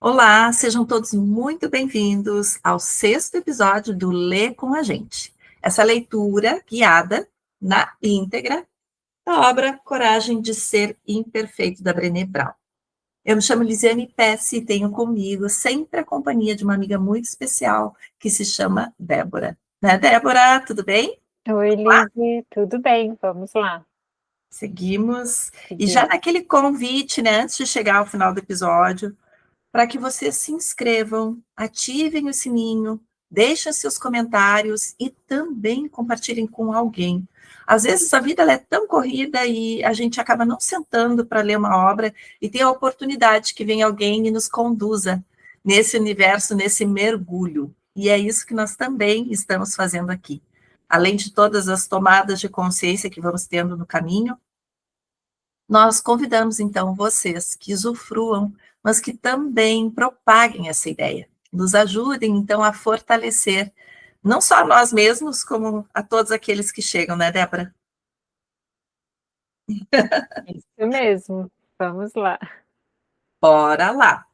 Olá, sejam todos muito bem-vindos ao sexto episódio do Lê com a Gente. Essa leitura guiada na íntegra da obra Coragem de Ser Imperfeito, da Brené Brown. Eu me chamo Lisiane Pesce e tenho comigo sempre a companhia de uma amiga muito especial que se chama Débora. Né, Débora? Tudo bem? Oi, Lizzy, tudo bem? Vamos lá, Seguimos. E já seguimos. naquele convite, né, antes de chegar ao final do episódio, para que vocês se inscrevam, ativem o sininho, deixem seus comentários e também compartilhem com alguém. Às vezes a vida ela é tão corrida e a gente acaba não sentando para ler uma obra e ter a oportunidade que venha alguém e nos conduza nesse universo, nesse mergulho. E é isso que nós também estamos fazendo aqui. Além de todas as tomadas de consciência que vamos tendo no caminho, nós convidamos, então, vocês que usufruam, mas que também propaguem essa ideia. Nos ajudem, então, a fortalecer não só a nós mesmos, como a todos aqueles que chegam, né, Débora? Isso mesmo, vamos lá. Bora lá!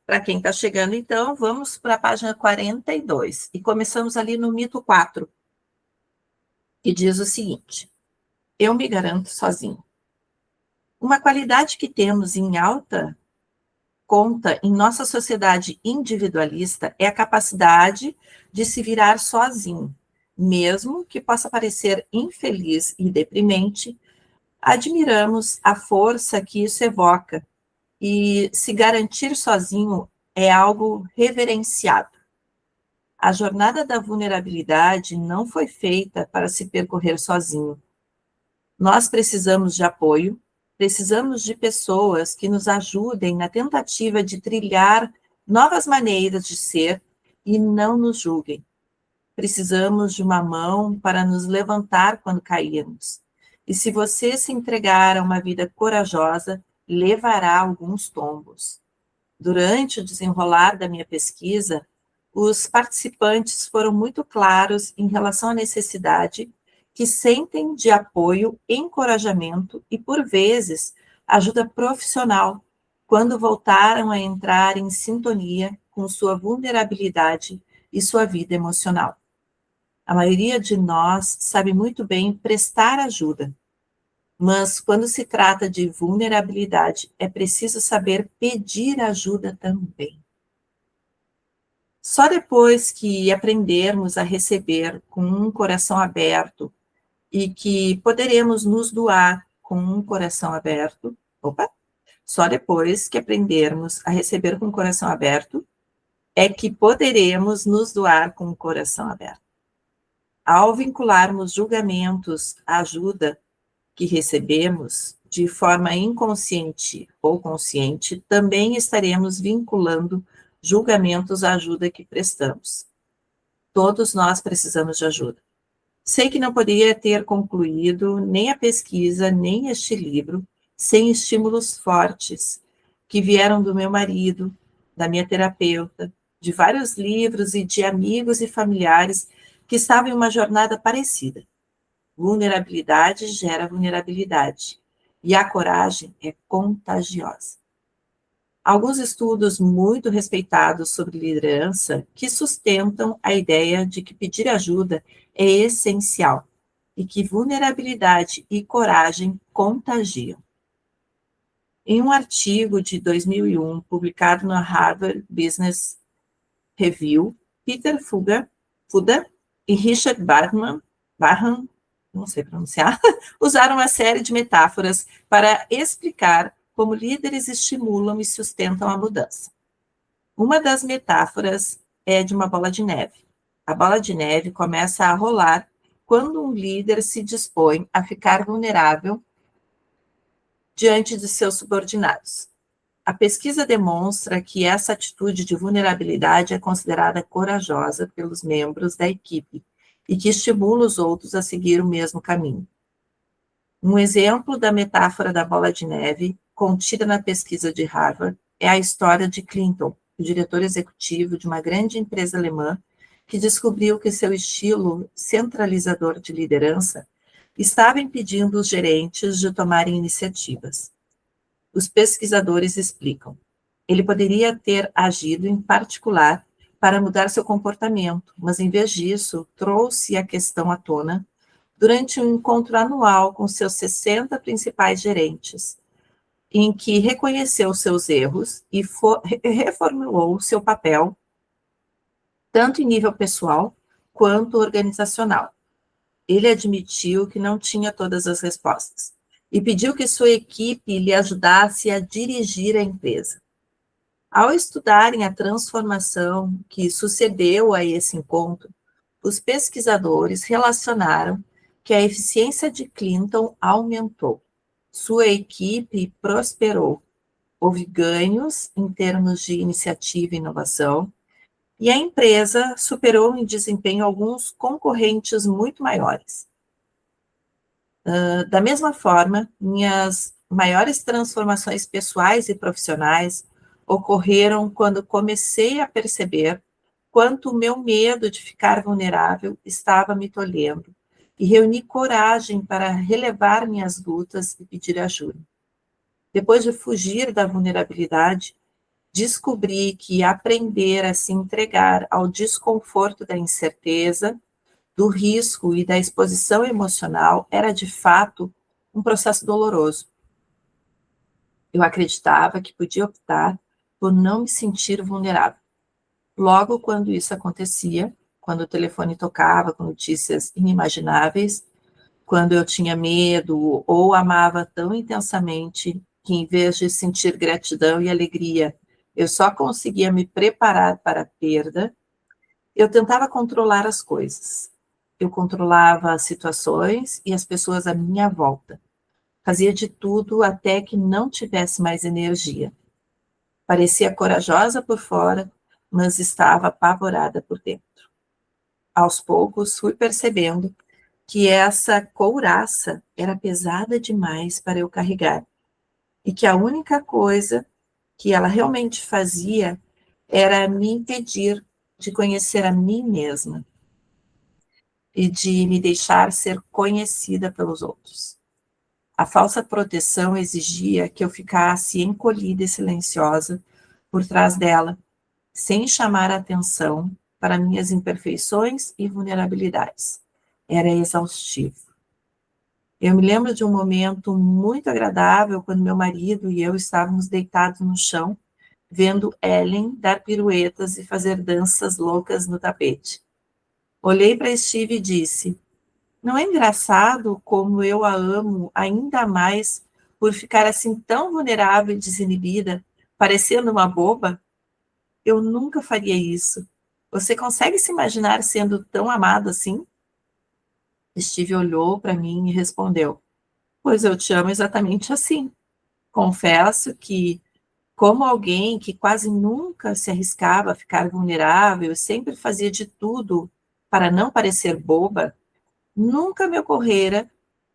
Para quem está chegando, então, vamos para a página 42. E começamos ali no mito 4, que diz o seguinte: eu me garanto sozinho. Uma qualidade que temos em alta conta em nossa sociedade individualista é a capacidade de se virar sozinho, mesmo que possa parecer infeliz e deprimente. Admiramos a força que isso evoca e se garantir sozinho é algo reverenciado. A jornada da vulnerabilidade não foi feita para se percorrer sozinho. Nós precisamos de apoio, precisamos de pessoas que nos ajudem na tentativa de trilhar novas maneiras de ser e não nos julguem. Precisamos de uma mão para nos levantar quando cairmos. E se você se entregar a uma vida corajosa, levará alguns tombos. Durante o desenrolar da minha pesquisa, os participantes foram muito claros em relação à necessidade que sentem de apoio, encorajamento e, por vezes, ajuda profissional quando voltaram a entrar em sintonia com sua vulnerabilidade e sua vida emocional. A maioria de nós sabe muito bem prestar ajuda, mas quando se trata de vulnerabilidade, é preciso saber pedir ajuda também. Só depois que aprendermos a receber com um coração aberto e que poderemos nos doar com um coração aberto, só depois que aprendermos a receber com o coração aberto, é que poderemos nos doar com o coração aberto. Ao vincularmos julgamentos à ajuda que recebemos de forma inconsciente ou consciente, também estaremos vinculando julgamentos à ajuda que prestamos. Todos nós precisamos de ajuda. Sei que não poderia ter concluído nem a pesquisa, nem este livro, sem estímulos fortes que vieram do meu marido, da minha terapeuta, de vários livros e de amigos e familiares que estavam em uma jornada parecida. Vulnerabilidade gera vulnerabilidade, e a coragem é contagiosa. Alguns estudos muito respeitados sobre liderança que sustentam a ideia de que pedir ajuda é essencial e que vulnerabilidade e coragem contagiam. Em um artigo de 2001, publicado na Harvard Business Review, Peter Fuda e Richard Barham, não sei pronunciar, usaram uma série de metáforas para explicar como líderes estimulam e sustentam a mudança. Uma das metáforas é de uma bola de neve. A bola de neve começa a rolar quando um líder se dispõe a ficar vulnerável diante de seus subordinados. A pesquisa demonstra que essa atitude de vulnerabilidade é considerada corajosa pelos membros da equipe e que estimula os outros a seguir o mesmo caminho. Um exemplo da metáfora da bola de neve, contida na pesquisa de Harvard, é a história de Clinton, o diretor executivo de uma grande empresa alemã que descobriu que seu estilo centralizador de liderança estava impedindo os gerentes de tomarem iniciativas. Os pesquisadores explicam. Ele poderia ter agido em particular para mudar seu comportamento, mas em vez disso, trouxe a questão à tona durante um encontro anual com seus 60 principais gerentes, em que reconheceu seus erros e reformulou seu papel, tanto em nível pessoal quanto organizacional. Ele admitiu que não tinha todas as respostas e pediu que sua equipe lhe ajudasse a dirigir a empresa. Ao estudarem a transformação que sucedeu a esse encontro, os pesquisadores relacionaram que a eficiência de Clinton aumentou, sua equipe prosperou, houve ganhos em termos de iniciativa e inovação, e a empresa superou em desempenho alguns concorrentes muito maiores. Da mesma forma, minhas maiores transformações pessoais e profissionais ocorreram quando comecei a perceber quanto o meu medo de ficar vulnerável estava me tolhendo e reuni coragem para relevar minhas lutas e pedir ajuda. Depois de fugir da vulnerabilidade, descobri que aprender a se entregar ao desconforto da incerteza, do risco e da exposição emocional era, de fato, um processo doloroso. Eu acreditava que podia optar por não me sentir vulnerável. Logo, quando isso acontecia, quando o telefone tocava com notícias inimagináveis, quando eu tinha medo ou amava tão intensamente que, em vez de sentir gratidão e alegria, eu só conseguia me preparar para a perda, eu tentava controlar as coisas. Eu controlava as situações e as pessoas à minha volta. Fazia de tudo até que não tivesse mais energia. Parecia corajosa por fora, mas estava apavorada por dentro. Aos poucos, fui percebendo que essa couraça era pesada demais para eu carregar e que a única coisa que ela realmente fazia era me impedir de conhecer a mim mesma e de me deixar ser conhecida pelos outros. A falsa proteção exigia que eu ficasse encolhida e silenciosa por trás dela, sem chamar a atenção para minhas imperfeições e vulnerabilidades. Era exaustivo. Eu me lembro de um momento muito agradável quando meu marido e eu estávamos deitados no chão, vendo Ellen dar piruetas e fazer danças loucas no tapete. Olhei para Steve e disse: não é engraçado como eu a amo ainda mais por ficar assim tão vulnerável e desinibida, parecendo uma boba? Eu nunca faria isso. Você consegue se imaginar sendo tão amado assim? Steve olhou para mim e respondeu: pois eu te amo exatamente assim. Confesso que, como alguém que quase nunca se arriscava a ficar vulnerável, sempre fazia de tudo para não parecer boba, nunca me ocorrera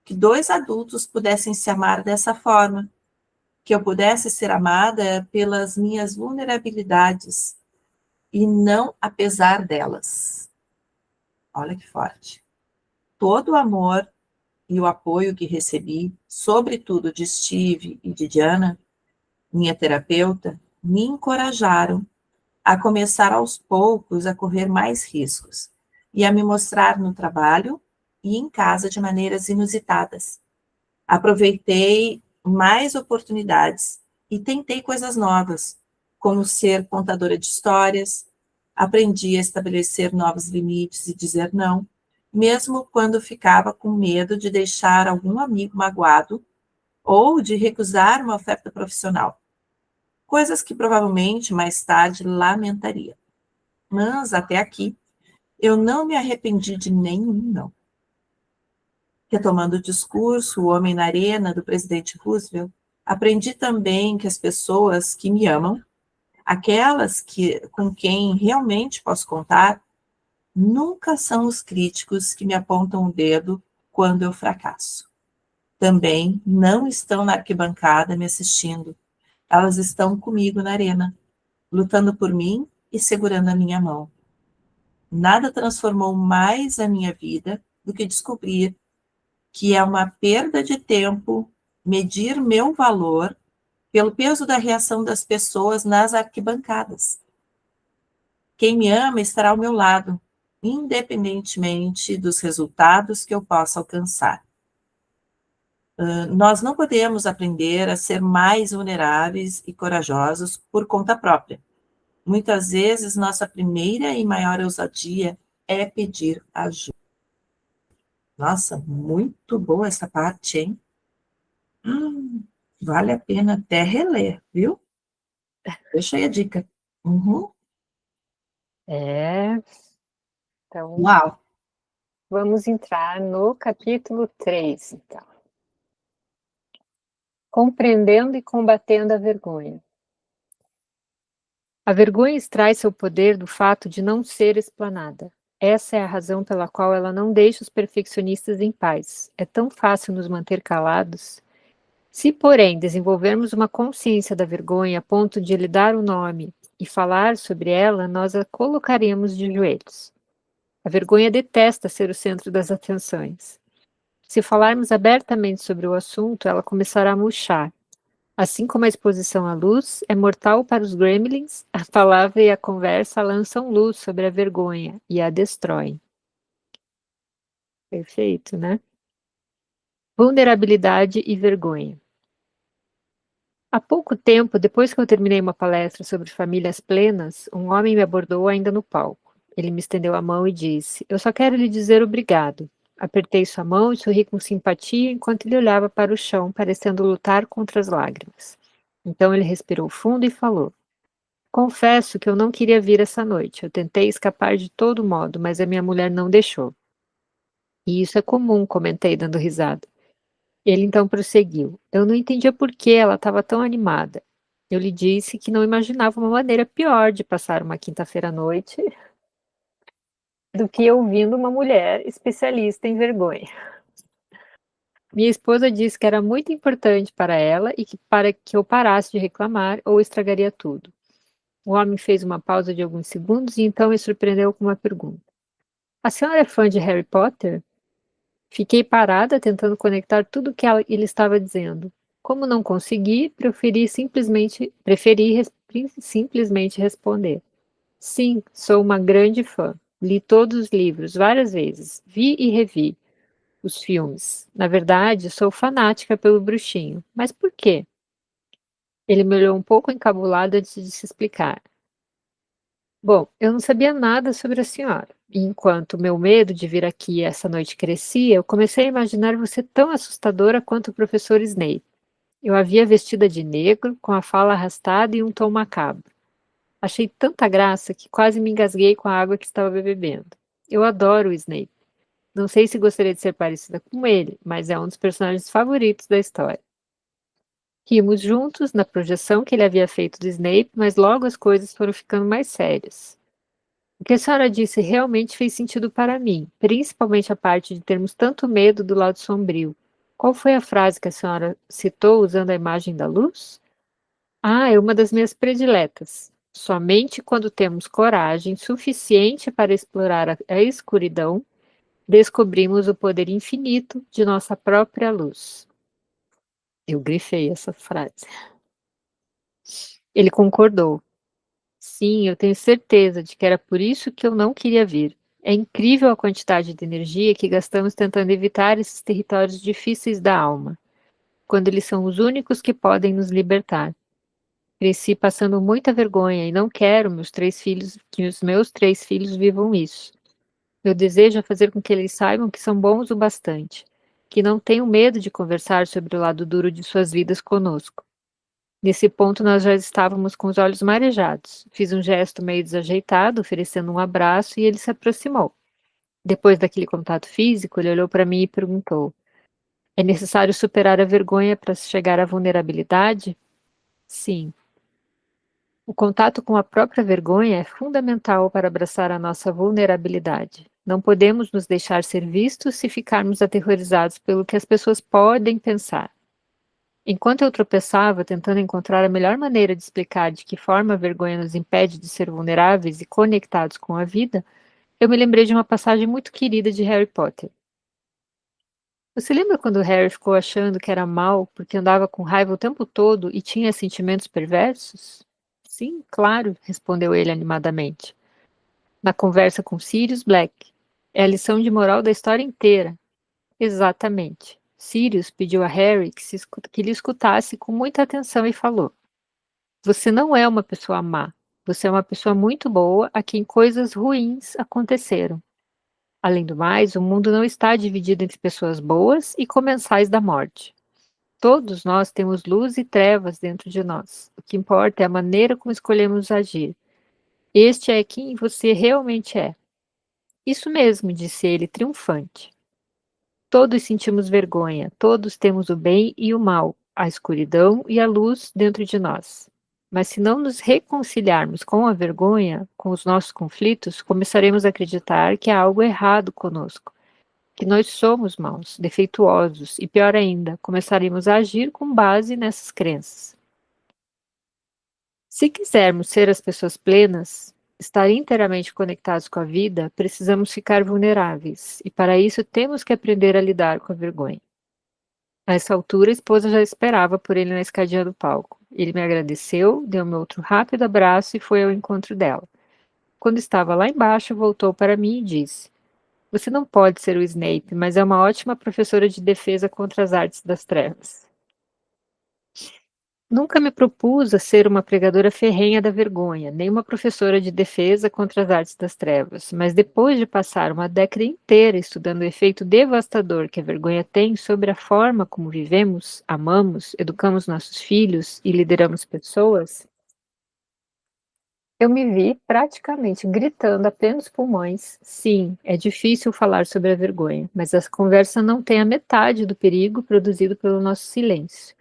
que dois adultos pudessem se amar dessa forma, que eu pudesse ser amada pelas minhas vulnerabilidades e não apesar delas. Olha que forte. Todo o amor e o apoio que recebi, sobretudo de Steve e de Diana, minha terapeuta, me encorajaram a começar aos poucos a correr mais riscos e a me mostrar no trabalho e em casa de maneiras inusitadas. Aproveitei mais oportunidades e tentei coisas novas, como ser contadora de histórias, aprendi a estabelecer novos limites e dizer não, mesmo quando ficava com medo de deixar algum amigo magoado ou de recusar uma oferta profissional. Coisas que provavelmente mais tarde lamentaria. Mas, até aqui, eu não me arrependi de nenhum não. Retomando o discurso O Homem na Arena, do presidente Roosevelt, aprendi também que as pessoas que me amam, aquelas com quem realmente posso contar, nunca são os críticos que me apontam o dedo quando eu fracasso. Também não estão na arquibancada me assistindo. Elas estão comigo na arena, lutando por mim e segurando a minha mão. Nada transformou mais a minha vida do que descobrir que é uma perda de tempo medir meu valor pelo peso da reação das pessoas nas arquibancadas. Quem me ama estará ao meu lado, independentemente dos resultados que eu possa alcançar. Nós não podemos aprender a ser mais vulneráveis e corajosos por conta própria. Muitas vezes, nossa primeira e maior ousadia é pedir ajuda. Nossa, muito boa essa parte, hein? Vale a pena até reler, viu? Deixa aí a dica. Uhum. Então, Uau! vamos entrar no capítulo 3, então. Compreendendo e combatendo a vergonha. A vergonha extrai seu poder do fato de não ser explanada. Essa é a razão pela qual ela não deixa os perfeccionistas em paz. É tão fácil nos manter calados. Se, porém, desenvolvermos uma consciência da vergonha a ponto de lhe dar um nome e falar sobre ela, nós a colocaremos de joelhos. A vergonha detesta ser o centro das atenções. Se falarmos abertamente sobre o assunto, ela começará a murchar. Assim como a exposição à luz é mortal para os gremlins, a palavra e a conversa lançam luz sobre a vergonha e a destroem. Perfeito, né? Vulnerabilidade e vergonha. Há pouco tempo, depois que eu terminei uma palestra sobre famílias plenas, um homem me abordou ainda no palco. Ele me estendeu a mão e disse: "Eu só quero lhe dizer obrigado." Apertei sua mão e sorri com simpatia enquanto ele olhava para o chão, parecendo lutar contra as lágrimas. Então ele respirou fundo e falou: "Confesso que eu não queria vir essa noite. Eu tentei escapar de todo modo, mas a minha mulher não deixou." "E isso é comum", comentei, dando risada. Ele então prosseguiu: "Eu não entendia por que ela estava tão animada. Eu lhe disse que não imaginava uma maneira pior de passar uma quinta-feira à noite do que ouvindo uma mulher especialista em vergonha. Minha esposa disse que era muito importante para ela e que para que eu parasse de reclamar ou estragaria tudo." O homem fez uma pausa de alguns segundos e então me surpreendeu com uma pergunta: "A senhora é fã de Harry Potter?" Fiquei parada tentando conectar tudo o que ele estava dizendo. Como não consegui, simplesmente responder: "Sim, sou uma grande fã. Li todos os livros várias vezes, vi e revi os filmes. Na verdade, sou fanática pelo bruxinho. Mas por quê?" Ele me olhou um pouco encabulado antes de se explicar. "Bom, eu não sabia nada sobre a senhora. E enquanto meu medo de vir aqui essa noite crescia, eu comecei a imaginar você tão assustadora quanto o professor Snape. Eu a via vestida de negro, com a fala arrastada e um tom macabro. Achei tanta graça que quase me engasguei com a água que estava bebendo. Eu adoro o Snape. Não sei se gostaria de ser parecida com ele, mas é um dos personagens favoritos da história." Rimos juntos na projeção que ele havia feito do Snape, mas logo as coisas foram ficando mais sérias. "O que a senhora disse realmente fez sentido para mim, principalmente a parte de termos tanto medo do lado sombrio. Qual foi a frase que a senhora citou usando a imagem da luz?" "Ah, é uma das minhas prediletas. Somente quando temos coragem suficiente para explorar a escuridão, descobrimos o poder infinito de nossa própria luz." Eu grifei essa frase. Ele concordou. "Sim, eu tenho certeza de que era por isso que eu não queria vir. É incrível a quantidade de energia que gastamos tentando evitar esses territórios difíceis da alma, quando eles são os únicos que podem nos libertar. Cresci passando muita vergonha e não quero que os meus 3 filhos vivam isso. Meu desejo é fazer com que eles saibam que são bons o bastante, que não tenham medo de conversar sobre o lado duro de suas vidas conosco." Nesse ponto, nós já estávamos com os olhos marejados. Fiz um gesto meio desajeitado, oferecendo um abraço, e ele se aproximou. Depois daquele contato físico, ele olhou para mim e perguntou: "É necessário superar a vergonha para chegar à vulnerabilidade?" "Sim." O contato com a própria vergonha é fundamental para abraçar a nossa vulnerabilidade. Não podemos nos deixar ser vistos se ficarmos aterrorizados pelo que as pessoas podem pensar. Enquanto eu tropeçava tentando encontrar a melhor maneira de explicar de que forma a vergonha nos impede de ser vulneráveis e conectados com a vida, eu me lembrei de uma passagem muito querida de Harry Potter. Você lembra quando o Harry ficou achando que era mal porque andava com raiva o tempo todo e tinha sentimentos perversos? Sim, claro, respondeu ele animadamente. Na conversa com Sirius Black. É a lição de moral da história inteira. Exatamente. Sirius pediu a Harry que lhe escutasse com muita atenção e falou: Você não é uma pessoa má. Você é uma pessoa muito boa a quem coisas ruins aconteceram. Além do mais, o mundo não está dividido entre pessoas boas e comensais da morte. Todos nós temos luz e trevas dentro de nós. O que importa é a maneira como escolhemos agir. Este é quem você realmente é. Isso mesmo, disse ele, triunfante. Todos sentimos vergonha, todos temos o bem e o mal, a escuridão e a luz dentro de nós. Mas se não nos reconciliarmos com a vergonha, com os nossos conflitos, começaremos a acreditar que há algo errado conosco, que nós somos maus, defeituosos e, pior ainda, começaremos a agir com base nessas crenças. Se quisermos ser as pessoas plenas, estar inteiramente conectados com a vida, precisamos ficar vulneráveis, e para isso temos que aprender a lidar com a vergonha. A essa altura, a esposa já esperava por ele na escadinha do palco. Ele me agradeceu, deu-me outro rápido abraço e foi ao encontro dela. Quando estava lá embaixo, voltou para mim e disse: Você não pode ser o Snape, mas é uma ótima professora de defesa contra as artes das trevas. Nunca me propus a ser uma pregadora ferrenha da vergonha, nem uma professora de defesa contra as artes das trevas, mas depois de passar uma década inteira estudando o efeito devastador que a vergonha tem sobre a forma como vivemos, amamos, educamos nossos filhos e lideramos pessoas, eu me vi praticamente gritando a plenos pulmões. Sim, é difícil falar sobre a vergonha, mas essa conversa não tem a metade do perigo produzido pelo nosso silêncio.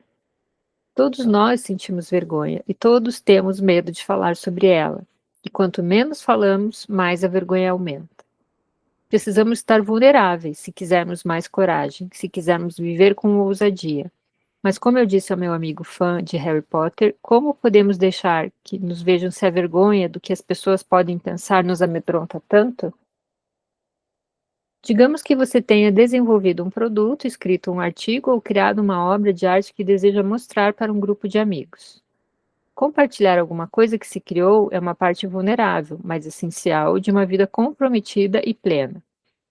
Todos nós sentimos vergonha e todos temos medo de falar sobre ela. E quanto menos falamos, mais a vergonha aumenta. Precisamos estar vulneráveis se quisermos mais coragem, se quisermos viver com ousadia. Mas como eu disse ao meu amigo fã de Harry Potter, como podemos deixar que nos vejam se a vergonha do que as pessoas podem pensar nos amedronta tanto? Digamos que você tenha desenvolvido um produto, escrito um artigo ou criado uma obra de arte que deseja mostrar para um grupo de amigos. Compartilhar alguma coisa que se criou é uma parte vulnerável, mas essencial de uma vida comprometida e plena.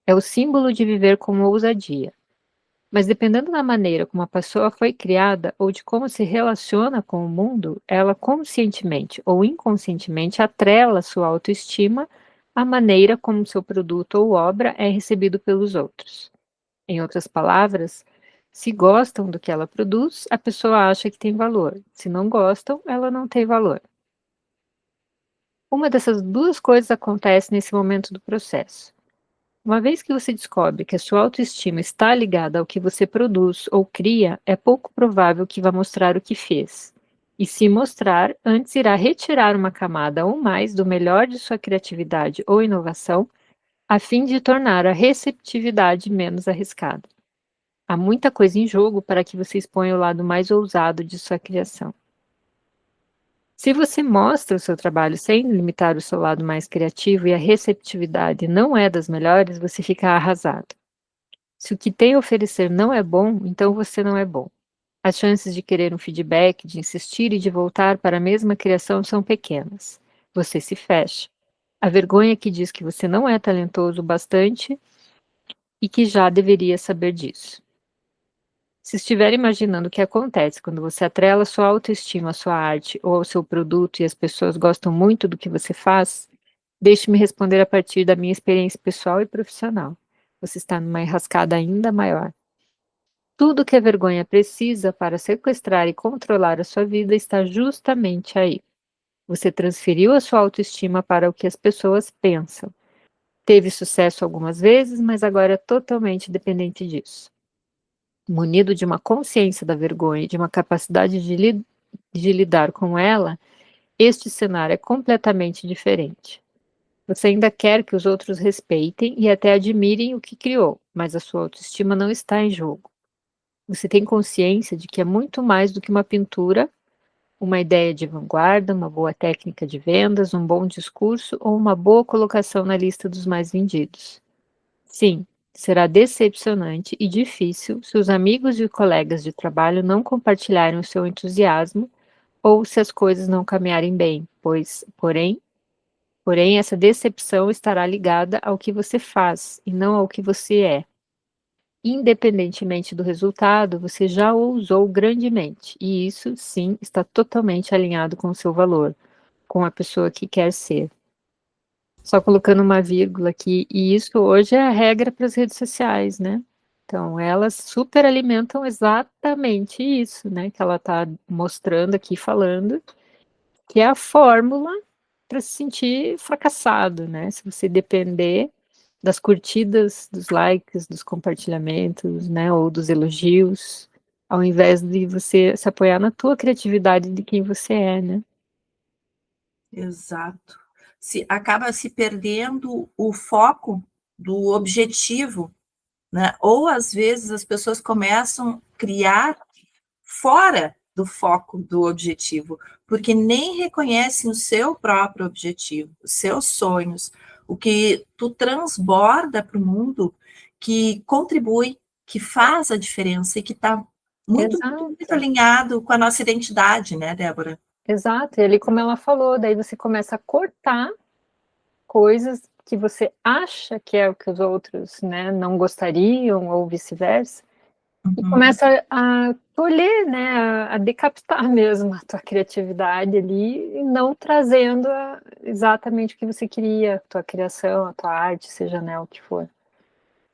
É o símbolo de viver com ousadia. Mas dependendo da maneira como a pessoa foi criada ou de como se relaciona com o mundo, ela conscientemente ou inconscientemente atrela sua autoestima à maneira como seu produto ou obra é recebido pelos outros. Em outras palavras, se gostam do que ela produz, a pessoa acha que tem valor. Se não gostam, ela não tem valor. Uma dessas duas coisas acontece nesse momento do processo. Uma vez que você descobre que a sua autoestima está ligada ao que você produz ou cria, é pouco provável que vá mostrar o que fez. E se mostrar, antes irá retirar uma camada ou mais do melhor de sua criatividade ou inovação, a fim de tornar a receptividade menos arriscada. Há muita coisa em jogo para que você exponha o lado mais ousado de sua criação. Se você mostra o seu trabalho sem limitar o seu lado mais criativo e a receptividade não é das melhores, você fica arrasado. Se o que tem a oferecer não é bom, então você não é bom. As chances de querer um feedback, de insistir e de voltar para a mesma criação são pequenas. Você se fecha. A vergonha que diz que você não é talentoso o bastante e que já deveria saber disso. Se estiver imaginando o que acontece quando você atrela sua autoestima à sua arte ou ao seu produto e as pessoas gostam muito do que você faz, deixe-me responder a partir da minha experiência pessoal e profissional. Você está numa enrascada ainda maior. Tudo que a vergonha precisa para sequestrar e controlar a sua vida está justamente aí. Você transferiu a sua autoestima para o que as pessoas pensam. Teve sucesso algumas vezes, mas agora é totalmente dependente disso. Munido de uma consciência da vergonha e de uma capacidade de lidar com ela, este cenário é completamente diferente. Você ainda quer que os outros respeitem e até admirem o que criou, mas a sua autoestima não está em jogo. Você tem consciência de que é muito mais do que uma pintura, uma ideia de vanguarda, uma boa técnica de vendas, um bom discurso ou uma boa colocação na lista dos mais vendidos. Sim, Será decepcionante e difícil se os amigos e colegas de trabalho não compartilharem o seu entusiasmo ou se as coisas não caminharem bem, porém, essa decepção estará ligada ao que você faz e não ao que você é. Independentemente do resultado, você já o usou grandemente, e isso, sim, está totalmente alinhado com o seu valor, com a pessoa que quer ser. Só colocando uma vírgula aqui, e isso hoje é a regra para as redes sociais, né? Então, elas super alimentam exatamente isso, né? Que ela está mostrando aqui, falando, que é a fórmula para se sentir fracassado, né? Se você depender das curtidas, dos likes, dos compartilhamentos, né? Ou dos elogios, ao invés de você se apoiar na tua criatividade de quem você é, né? Exato. Acaba se perdendo o foco do objetivo, né? Ou às vezes as pessoas começam a criar fora do foco do objetivo, porque nem reconhecem o seu próprio objetivo, os seus sonhos, o que tu transborda para o mundo, que contribui, que faz a diferença e que está muito, muito, muito Exato. alinhado com a nossa identidade, né, Débora? Exato, e ali como ela falou, daí você começa a cortar coisas que você acha que é o que os outros, né, não gostariam ou vice-versa, e Uhum. começa a tolher, né, a decapitar mesmo a tua criatividade ali, e não trazendo exatamente o que você queria, a tua criação, a tua arte, seja, né, o que for.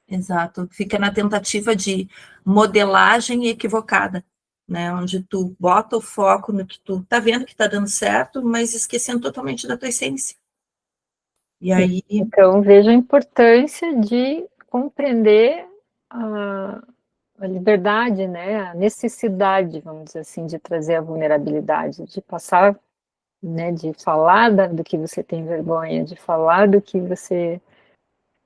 Exato, fica na tentativa de modelagem equivocada, né? Onde tu bota o foco no que tu tá vendo que tá dando certo, mas esquecendo totalmente da tua essência. E Sim. aí, Então, veja a importância de compreender a liberdade, né, a necessidade, vamos dizer assim, de trazer a vulnerabilidade, de passar, né, de falar do que você tem vergonha, de falar do que você,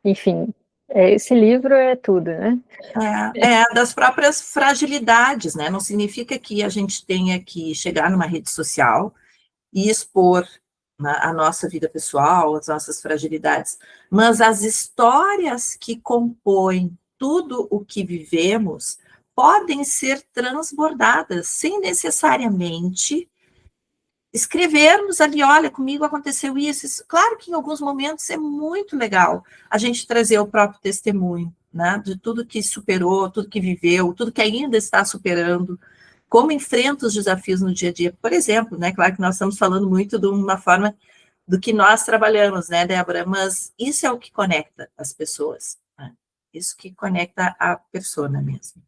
enfim, esse livro é tudo, né? das próprias fragilidades, né? Não significa que a gente tenha que chegar numa rede social e expor, né, a nossa vida pessoal, as nossas fragilidades, mas as histórias que compõem tudo o que vivemos podem ser transbordadas sem necessariamente escrevermos ali, olha, comigo aconteceu isso. Claro que em alguns momentos é muito legal a gente trazer o próprio testemunho, né, de tudo que superou, tudo que viveu, tudo que ainda está superando, como enfrenta os desafios no dia a dia. Por exemplo, né, claro que nós estamos falando muito de uma forma do que nós trabalhamos, né, Débora, mas isso é o que conecta as pessoas, né? Isso que conecta a persona mesmo.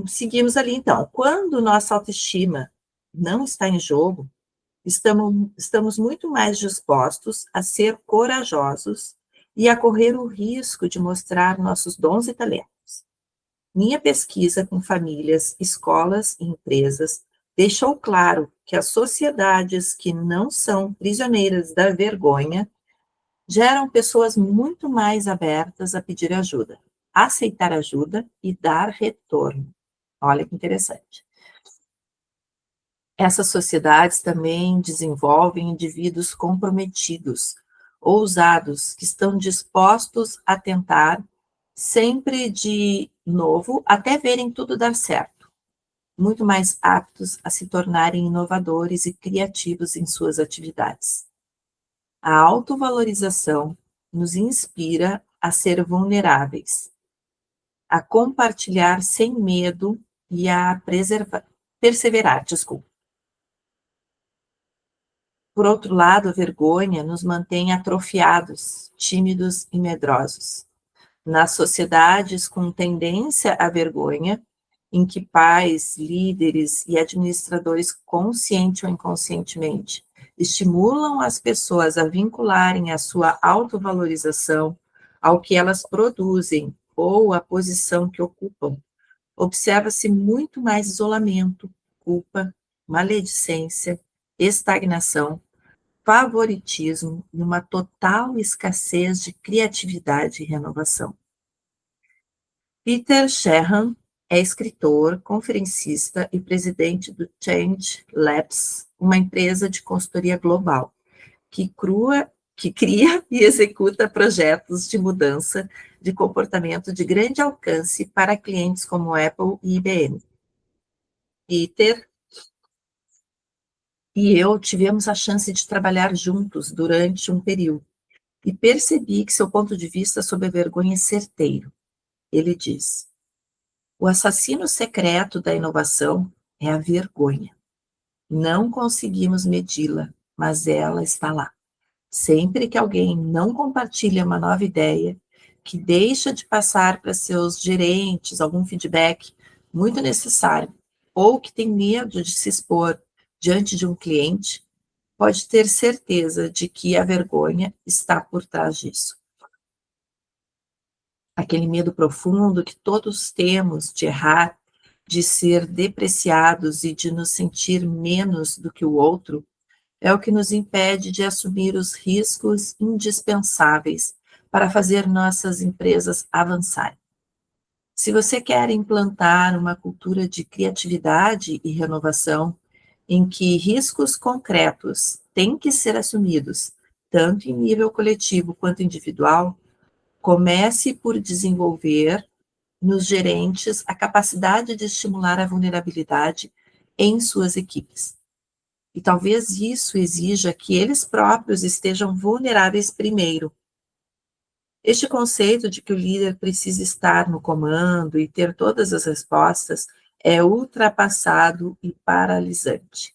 Seguimos ali, então. Quando nossa autoestima não está em jogo, estamos muito mais dispostos a ser corajosos e a correr o risco de mostrar nossos dons e talentos. Minha pesquisa com famílias, escolas e empresas deixou claro que as sociedades que não são prisioneiras da vergonha geram pessoas muito mais abertas a pedir ajuda, aceitar ajuda e dar retorno. Olha que interessante. Essas sociedades também desenvolvem indivíduos comprometidos, ousados, que estão dispostos a tentar sempre de novo até verem tudo dar certo, muito mais aptos a se tornarem inovadores e criativos em suas atividades. A autovalorização nos inspira a ser vulneráveis, a compartilhar sem medo e a perseverar, desculpa. Por outro lado, a vergonha nos mantém atrofiados, tímidos e medrosos. Nas sociedades com tendência à vergonha, em que pais, líderes e administradores, consciente ou inconscientemente, estimulam as pessoas a vincularem a sua autovalorização ao que elas produzem ou à posição que ocupam, observa-se muito mais isolamento, culpa, maledicência, estagnação, favoritismo e uma total escassez de criatividade e renovação. Peter Sheehan é escritor, conferencista e presidente do Change Labs, uma empresa de consultoria global, que que cria e executa projetos de mudança de comportamento de grande alcance para clientes como Apple e IBM. Peter e eu tivemos a chance de trabalhar juntos durante um período e percebi que seu ponto de vista sobre a vergonha é certeiro. Ele diz: o assassino secreto da inovação é a vergonha. Não conseguimos medi-la, mas ela está lá. Sempre que alguém não compartilha uma nova ideia, que deixa de passar para seus gerentes algum feedback muito necessário, ou que tem medo de se expor diante de um cliente, pode ter certeza de que a vergonha está por trás disso. Aquele medo profundo que todos temos de errar, de ser depreciados e de nos sentir menos do que o outro, é o que nos impede de assumir os riscos indispensáveis para fazer nossas empresas avançarem. Se você quer implantar uma cultura de criatividade e renovação, em que riscos concretos têm que ser assumidos, tanto em nível coletivo quanto individual, comece por desenvolver nos gerentes a capacidade de estimular a vulnerabilidade em suas equipes. E talvez isso exija que eles próprios estejam vulneráveis primeiro. Este conceito de que o líder precisa estar no comando e ter todas as respostas é ultrapassado e paralisante.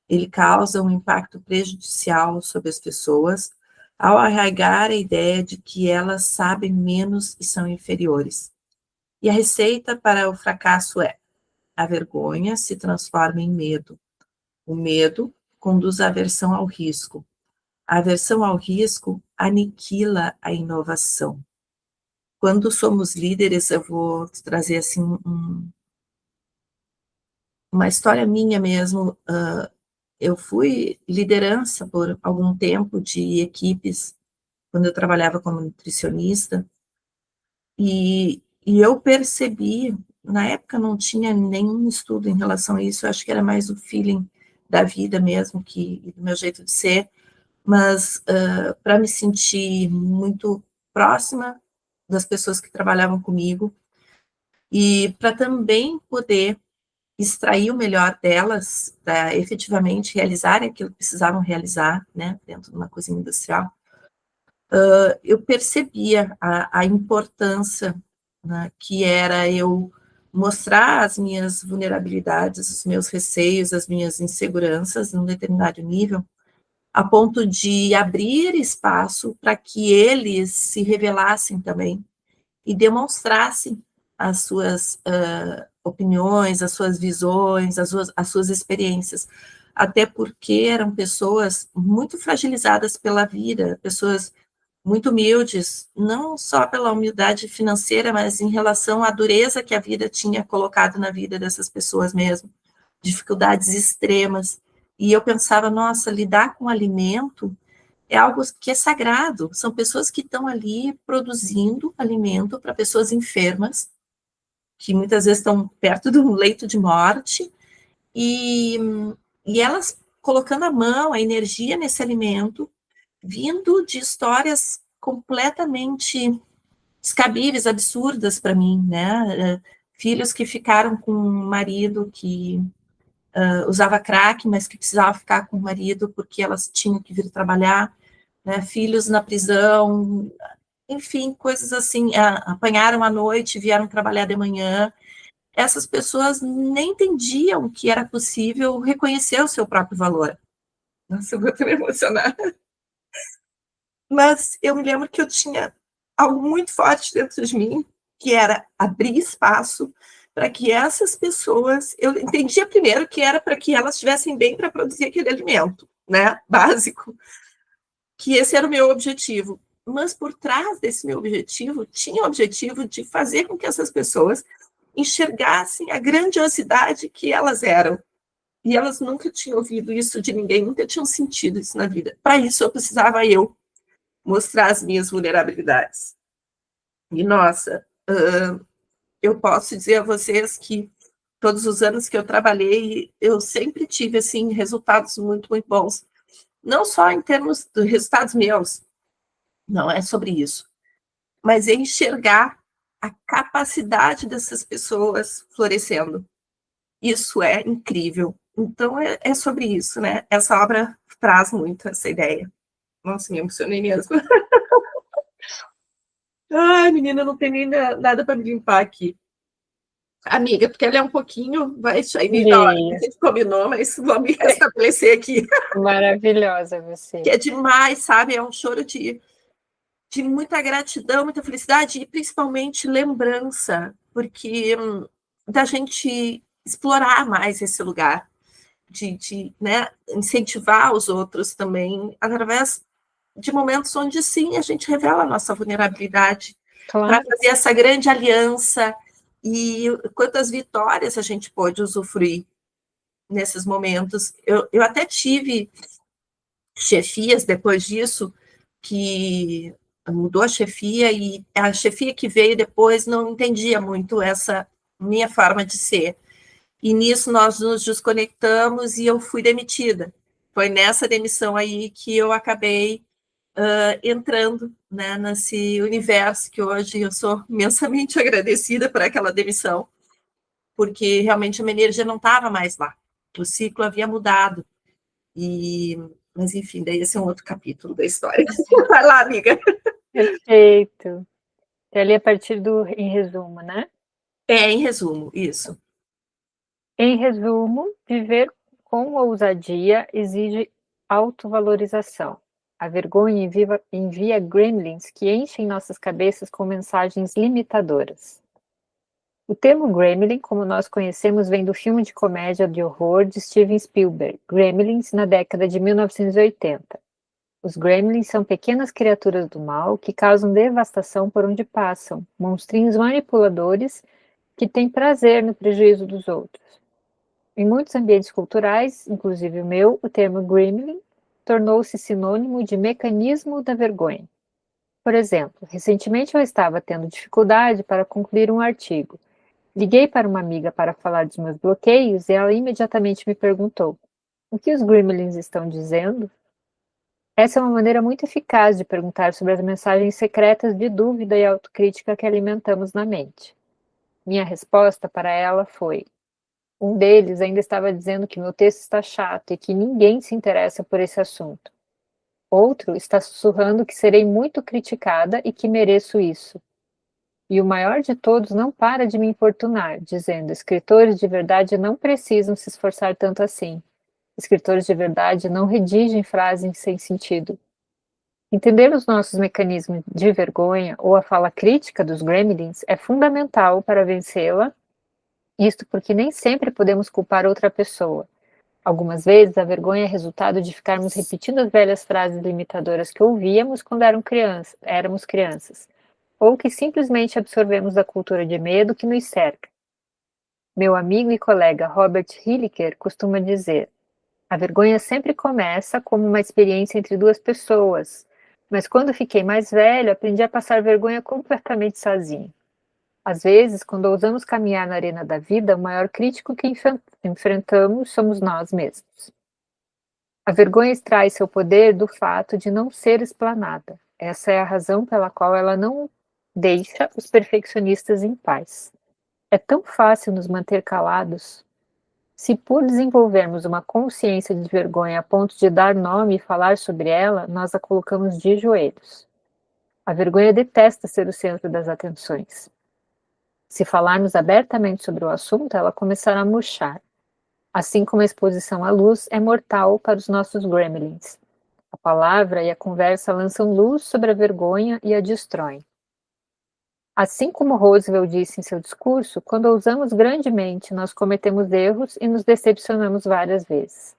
Ele causa um impacto prejudicial sobre as pessoas ao arraigar a ideia de que elas sabem menos e são inferiores. E a receita para o fracasso é: a vergonha se transforma em medo. O medo conduz à aversão ao risco. A aversão ao risco aniquila a inovação. Quando somos líderes, eu vou trazer assim uma história minha mesmo. Eu fui liderança por algum tempo de equipes, quando eu trabalhava como nutricionista, e eu percebi, na época não tinha nenhum estudo em relação a isso, eu acho que era mais o feeling da vida mesmo, e do meu jeito de ser, mas para me sentir muito próxima das pessoas que trabalhavam comigo, e para também poder extrair o melhor delas, para efetivamente realizarem aquilo que precisavam realizar, né, dentro de uma cozinha industrial, eu percebia a importância, né, que era eu mostrar as minhas vulnerabilidades, os meus receios, as minhas inseguranças num determinado nível, a ponto de abrir espaço para que eles se revelassem também e demonstrassem as suas opiniões, as suas visões, as suas experiências, até porque eram pessoas muito fragilizadas pela vida, pessoas muito humildes, não só pela humildade financeira, mas em relação à dureza que a vida tinha colocado na vida dessas pessoas mesmo, dificuldades extremas. E eu pensava, nossa, lidar com alimento é algo que é sagrado, são pessoas que estão ali produzindo alimento para pessoas enfermas, que muitas vezes estão perto de um leito de morte, e, e elas colocando a mão, a energia nesse alimento, vindo de histórias completamente descabíveis, absurdas para mim, né? Filhos que ficaram com um marido que usava crack, mas que precisava ficar com o marido porque elas tinham que vir trabalhar, né? Filhos na prisão, enfim, coisas assim, apanharam à noite, vieram trabalhar de manhã. Essas pessoas nem entendiam que era possível reconhecer o seu próprio valor. Nossa, eu vou até me emocionar. Mas eu me lembro que eu tinha algo muito forte dentro de mim, que era abrir espaço para que essas pessoas, eu entendia primeiro que era para que elas estivessem bem para produzir aquele alimento, né, básico, que esse era o meu objetivo. Mas por trás desse meu objetivo, tinha o objetivo de fazer com que essas pessoas enxergassem a grandiosidade que elas eram. E elas nunca tinham ouvido isso de ninguém, nunca tinham sentido isso na vida. Para isso, eu precisava mostrar as minhas vulnerabilidades. E, nossa, eu posso dizer a vocês que todos os anos que eu trabalhei, eu sempre tive, assim, resultados muito, muito bons. não só em termos de resultados meus, não é sobre isso, mas é enxergar a capacidade dessas pessoas florescendo. Isso é incrível. Então, é sobre isso, né? Essa obra traz muito essa ideia. Nossa, me emocionei mesmo. Ai, menina, não tem nem nada para me limpar aqui. Amiga, porque ela é um pouquinho, vai sair da hora que a gente combinou, mas vamos restabelecer aqui. Maravilhosa você. Que é demais, sabe? É um choro de muita gratidão, muita felicidade e principalmente lembrança, porque da gente explorar mais esse lugar, de né, incentivar os outros também, através de momentos onde sim a gente revela a nossa vulnerabilidade, para Claro. fazer essa grande aliança e quantas vitórias a gente pode usufruir nesses momentos. Eu até tive chefias depois disso que mudou a chefia e a chefia que veio depois não entendia muito essa minha forma de ser. E nisso nós nos desconectamos e eu fui demitida. Foi nessa demissão aí que eu acabei entrando, né, nesse universo que hoje eu sou imensamente agradecida por aquela demissão, porque realmente a minha energia não estava mais lá. O ciclo havia mudado. Mas, enfim, daí esse é um outro capítulo da história. Vai lá, amiga. Perfeito. Ali a partir do em resumo, né? Em resumo, isso. Em resumo, viver com ousadia exige autovalorização. A vergonha envia gremlins que enchem nossas cabeças com mensagens limitadoras. O termo gremlin, como nós conhecemos, vem do filme de comédia de horror de Steven Spielberg, Gremlins, na década de 1980. Os gremlins são pequenas criaturas do mal que causam devastação por onde passam, monstrinhos manipuladores que têm prazer no prejuízo dos outros. Em muitos ambientes culturais, inclusive o meu, o termo gremlin tornou-se sinônimo de mecanismo da vergonha. Por exemplo, recentemente eu estava tendo dificuldade para concluir um artigo. Liguei para uma amiga para falar dos meus bloqueios e ela imediatamente me perguntou: o que os gremlins estão dizendo? Essa é uma maneira muito eficaz de perguntar sobre as mensagens secretas de dúvida e autocrítica que alimentamos na mente. Minha resposta para ela foi: um deles ainda estava dizendo que meu texto está chato e que ninguém se interessa por esse assunto. Outro está sussurrando que serei muito criticada e que mereço isso. E o maior de todos não para de me importunar, dizendo: escritores de verdade não precisam se esforçar tanto assim. Escritores de verdade não redigem frases sem sentido. Entender os nossos mecanismos de vergonha ou a fala crítica dos gremlins é fundamental para vencê-la, isto porque nem sempre podemos culpar outra pessoa. Algumas vezes a vergonha é resultado de ficarmos repetindo as velhas frases limitadoras que ouvíamos quando éramos crianças, ou que simplesmente absorvemos da cultura de medo que nos cerca. Meu amigo e colega Robert Hilliker costuma dizer: a vergonha sempre começa como uma experiência entre duas pessoas, mas quando fiquei mais velho, aprendi a passar vergonha completamente sozinho. Às vezes, quando ousamos caminhar na arena da vida, o maior crítico que enfrentamos somos nós mesmos. A vergonha extrai seu poder do fato de não ser explanada. Essa é a razão pela qual ela não deixa os perfeccionistas em paz. É tão fácil nos manter calados. Se por desenvolvermos uma consciência de vergonha a ponto de dar nome e falar sobre ela, nós a colocamos de joelhos. A vergonha detesta ser o centro das atenções. Se falarmos abertamente sobre o assunto, ela começará a murchar. Assim como a exposição à luz é mortal para os nossos gremlins. A palavra e a conversa lançam luz sobre a vergonha e a destroem. Assim como Roosevelt disse em seu discurso, quando ousamos grandemente, nós cometemos erros e nos decepcionamos várias vezes.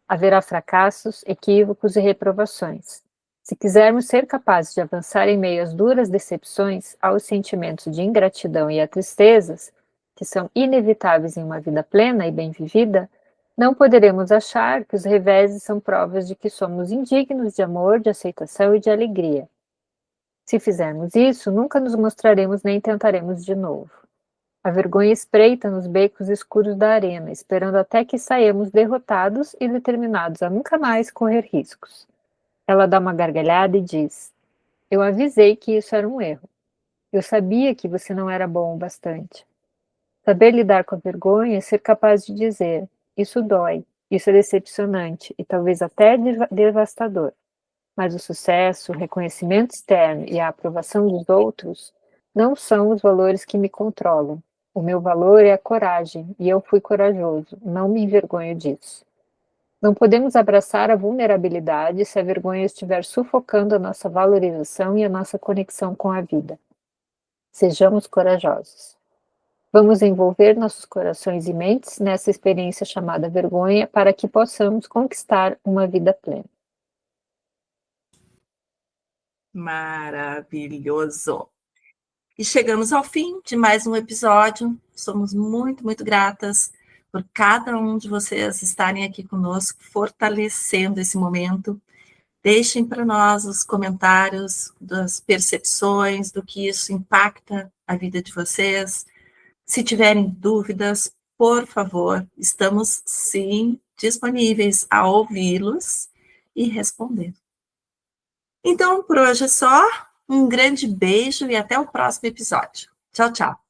Haverá fracassos, equívocos e reprovações. Se quisermos ser capazes de avançar em meio às duras decepções, aos sentimentos de ingratidão e a tristezas, que são inevitáveis em uma vida plena e bem vivida, não poderemos achar que os reveses são provas de que somos indignos de amor, de aceitação e de alegria. Se fizermos isso, nunca nos mostraremos nem tentaremos de novo. A vergonha espreita nos becos escuros da arena, esperando até que saímos derrotados e determinados a nunca mais correr riscos. Ela dá uma gargalhada e diz: Eu avisei que isso era um erro. Eu sabia que você não era bom o bastante. Saber lidar com a vergonha é ser capaz de dizer: Isso dói, isso é decepcionante e talvez até devastador. Mas o sucesso, o reconhecimento externo e a aprovação dos outros não são os valores que me controlam. O meu valor é a coragem, e eu fui corajoso, não me envergonho disso. Não podemos abraçar a vulnerabilidade se a vergonha estiver sufocando a nossa valorização e a nossa conexão com a vida. Sejamos corajosos. Vamos envolver nossos corações e mentes nessa experiência chamada vergonha para que possamos conquistar uma vida plena. Maravilhoso! E chegamos ao fim de mais um episódio. Somos muito, muito gratas por cada um de vocês estarem aqui conosco, fortalecendo esse momento. Deixem para nós os comentários das percepções, do que isso impacta a vida de vocês. Se tiverem dúvidas, por favor, estamos sim disponíveis a ouvi-los e responder. Então, por hoje é só. Um grande beijo e até o próximo episódio. Tchau, tchau.